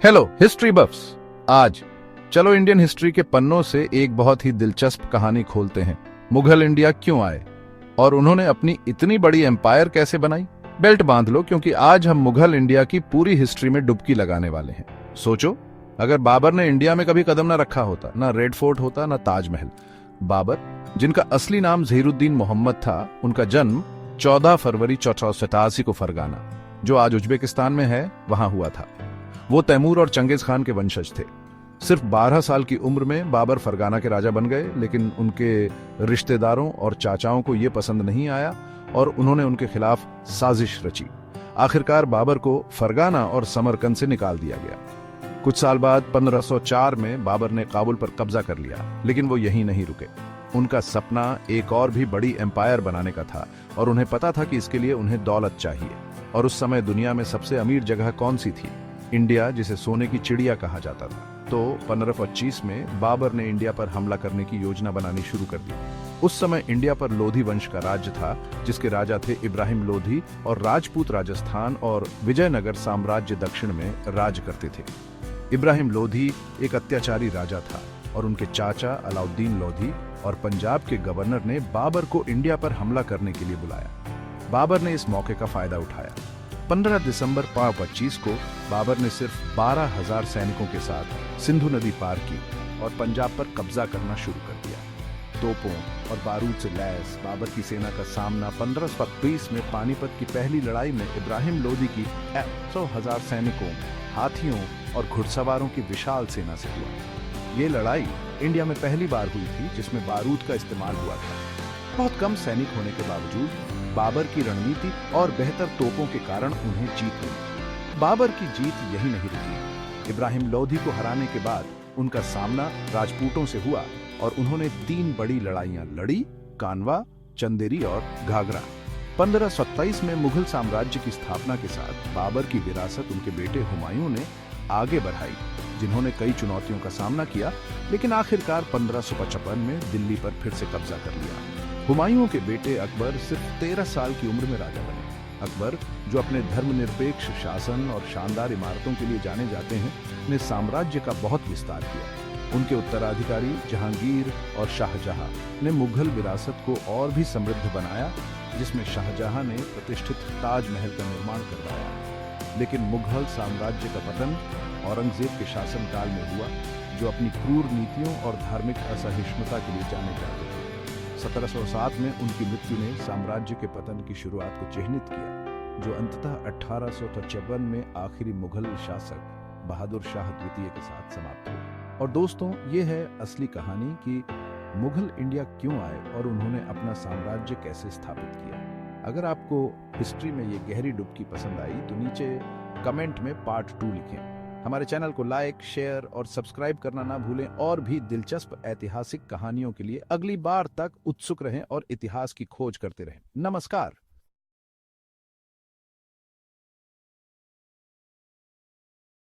Hello history बफ्स। आज चलो Indian history के पन्नों से एक बहुत ही दिलचस्प कहानी खोलते हैं। मुगल इंडिया क्यों आए और उन्होंने अपनी इतनी बड़ी एम्पायर कैसे बनाई। बेल्ट बांध लो क्योंकि आज हम मुगल इंडिया की पूरी हिस्ट्री में डुबकी लगाने वाले हैं। सोचो, अगर बाबर ने इंडिया में कभी कदम न रखा होता, ना रेड फोर्ट होता, ना ताजमहल। बाबर, जिनका असली नाम ज़हीरुद्दीन मोहम्मद था, उनका जन्म 14 फरवरी 1487 को फरगाना, जो आज उज्बेकिस्तान में है, वहां हुआ था। वो तैमूर और चंगेज खान के वंशज थे। सिर्फ 12 साल की उम्र में बाबर फरगाना के राजा बन गए, लेकिन उनके रिश्तेदारों और चाचाओं को यह पसंद नहीं आया और उन्होंने उनके खिलाफ साजिश रची। आखिरकार बाबर को फरगाना और समरकंद से निकाल दिया गया। कुछ साल बाद 1504 में बाबर ने काबुल पर कब्जा कर लिया, लेकिन वो यहीं नहीं रुके। उनका सपना एक और भी बड़ी एम्पायर बनाने का था और उन्हें पता था कि इसके लिए उन्हें दौलत चाहिए। और उस समय दुनिया में सबसे अमीर जगह कौन सी थी? इंडिया, जिसे सोने की चिड़िया कहा जाता था। तो 1525 में बाबर ने इंडिया पर हमला करने की योजना बनानी शुरू कर दी। उस समय इंडिया पर लोधी वंश का राज्य था, जिसके राजा थे इब्राहिम लोधी, और राजपूत राजस्थान और विजयनगर साम्राज्य दक्षिण में राज करते थे। इब्राहिम लोधी एक अत्याचारी राजा था और उनके चाचा अलाउद्दीन लोधी और पंजाब के गवर्नर ने बाबर को इंडिया पर हमला करने के लिए बुलाया। बाबर ने इस मौके का फायदा उठाया। 15 दिसंबर 1525 को बाबर ने सिर्फ 12,000 सैनिकों के साथ सिंधु नदी पार की और पंजाब पर कब्जा करना शुरू कर दिया। तोपों और बारूद से लैस बाबर की सेना का सामना 1520 में पानीपत की पहली लड़ाई में इब्राहिम लोधी की 100,000 सैनिकों, हाथियों और घुड़सवारों की विशाल सेना से हुआ। ये लड़ाई इंडिया में पहली बार हुई थी जिसमें बारूद का इस्तेमाल हुआ था। बहुत कम सैनिक होने के बावजूद बाबर की रणनीति और बेहतर तोपों के कारण उन्हें जीत मिली। बाबर की जीत यही नहीं रुकी। इब्राहिम लोधी को हराने के बाद उनका सामना राजपूतों से हुआ और उन्होंने 3 बड़ी लड़ाइयां लड़ी: कानवा, चंदेरी और घाघरा। 1527 में मुगल साम्राज्य की स्थापना के साथ बाबर की विरासत उनके बेटे हुमायूं ने आगे बढ़ाई, जिन्होंने कई चुनौतियों का सामना किया, लेकिन आखिरकार 1555 में दिल्ली पर फिर से कब्जा कर लिया। हुमायूं के बेटे अकबर सिर्फ 13 साल की उम्र में राजा बने। अकबर, जो अपने धर्मनिरपेक्ष शासन और शानदार इमारतों के लिए जाने जाते हैं, ने साम्राज्य का बहुत विस्तार किया। उनके उत्तराधिकारी जहांगीर और शाहजहां ने मुगल विरासत को और भी समृद्ध बनाया, जिसमें शाहजहां ने प्रतिष्ठित ताजमहल का निर्माण करवाया। लेकिन मुगल साम्राज्य का पतन औरंगजेब के शासनकाल में हुआ, जो अपनी क्रूर नीतियों और धार्मिक असहिष्णुता के लिए जाने जाते थे। 1707 में उनकी मृत्यु ने साम्राज्य के पतन की शुरुआत को चिह्नित किया, जो अंततः 1853 में आखिरी मुगल शासक बहादुर शाह द्वितीय के साथ समाप्त हुआ। और दोस्तों, ये है असली कहानी कि मुगल इंडिया क्यों आए और उन्होंने अपना साम्राज्य कैसे स्थापित किया। अगर आपको हिस्ट्री में ये गहरी डुबकी पसंद आई तो नीचे कमेंट में पार्ट 2 लिखें। हमारे चैनल को लाइक, शेयर और सब्सक्राइब करना ना भूलें और भी दिलचस्प ऐतिहासिक कहानियों के लिए अगली बार तक उत्सुक रहें और इतिहास की खोज करते रहें। नमस्कार।